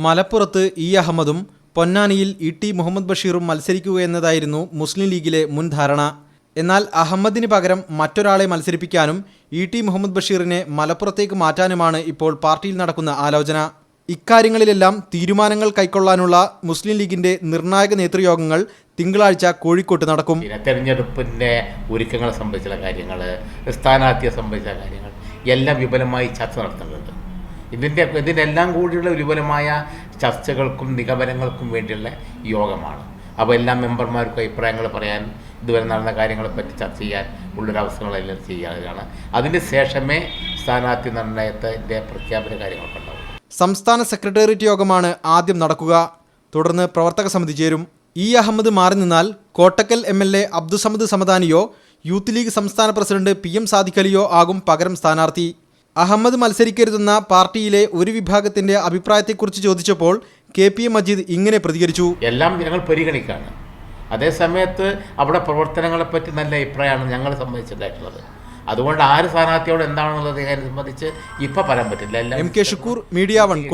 മലപ്പുറത്ത് ഇ അഹമ്മദും പൊന്നാനിയിൽ ഇ.ടി. മുഹമ്മദ് ബഷീറും മത്സരിക്കുകയെന്നതായിരുന്നു മുസ്ലിം ലീഗിലെ മുൻ ധാരണ. എന്നാൽ അഹമ്മദിന് പകരം മറ്റൊരാളെ മത്സരിപ്പിക്കാനും ഇ.ടി. മുഹമ്മദ് ബഷീറിനെ മലപ്പുറത്തേക്ക് മാറ്റാനുമാണ് ഇപ്പോൾ പാർട്ടിയിൽ നടക്കുന്ന ആലോചന. ഇക്കാര്യങ്ങളിലെല്ലാം തീരുമാനങ്ങൾ കൈക്കൊള്ളാനുള്ള മുസ്ലിം ലീഗിന്റെ നിർണായക നേതൃയോഗങ്ങൾ തിങ്കളാഴ്ച കോഴിക്കോട്ട് നടക്കും. തെരഞ്ഞെടുപ്പിൻ്റെ ഒരുക്കങ്ങളെ സംബന്ധിച്ചുള്ള കാര്യങ്ങൾ, സ്ഥാനാർത്ഥിയെ സംബന്ധിച്ച കാര്യങ്ങൾ എല്ലാം വിപുലമായി ചർച്ച നടത്തുന്നുണ്ട്. ഇതിനെല്ലാം കൂടിയുള്ള വിപുലമായ ചർച്ചകൾക്കും നിഗമനങ്ങൾക്കും വേണ്ടിയുള്ള യോഗമാണ്. അപ്പോൾ എല്ലാ മെമ്പർമാർക്കും അഭിപ്രായങ്ങൾ പറയാൻ, ഇതുവരെ നടന്ന കാര്യങ്ങളെപ്പറ്റി ചർച്ച ചെയ്യാൻ ഉള്ളൊരവസരങ്ങളെല്ലാം ചെയ്യുകയാണ്. അതിന് ശേഷമേ സ്ഥാനാർത്ഥി നിർണയത്തിൻ്റെ പ്രഖ്യാപന കാര്യങ്ങളൊക്കെ ഉണ്ടാവും. സംസ്ഥാന സെക്രട്ടേറിയറ്റ് യോഗമാണ് ആദ്യം നടക്കുക. തുടർന്ന് പ്രവർത്തക സമിതി ചേരും. ഇ അഹമ്മദ് മാറി നിന്നാൽ കോട്ടക്കൽ MLA അബ്ദുസമദ് സമദാനിയോ യൂത്ത് ലീഗ് സംസ്ഥാന പ്രസിഡന്റ് PM സാദിഖ് അലിയോ ആകും പകരം സ്ഥാനാർത്ഥി. അഹമ്മദ് മത്സരിക്കരുതെന്ന പാർട്ടിയിലെ ഒരു വിഭാഗത്തിന്റെ അഭിപ്രായത്തെക്കുറിച്ച് ചോദിച്ചപ്പോൾ KPM മജീദ് ഇങ്ങനെ പ്രതികരിച്ചു. എല്ലാം ഞങ്ങൾ പരിഗണിക്കുകയാണ്. അതേസമയത്ത് അവിടെ പ്രവർത്തനങ്ങളെപ്പറ്റി നല്ല അഭിപ്രായമാണ് ഞങ്ങൾ സംബന്ധിച്ചിട്ടുണ്ടായിട്ടുള്ളത്. അതുകൊണ്ട് ആര് സ്ഥാനാർത്ഥിയോട് എന്താണെന്നുള്ളത് സംബന്ധിച്ച് ഇപ്പം പറയാൻ പറ്റില്ല. MK Shukkoor, media 1.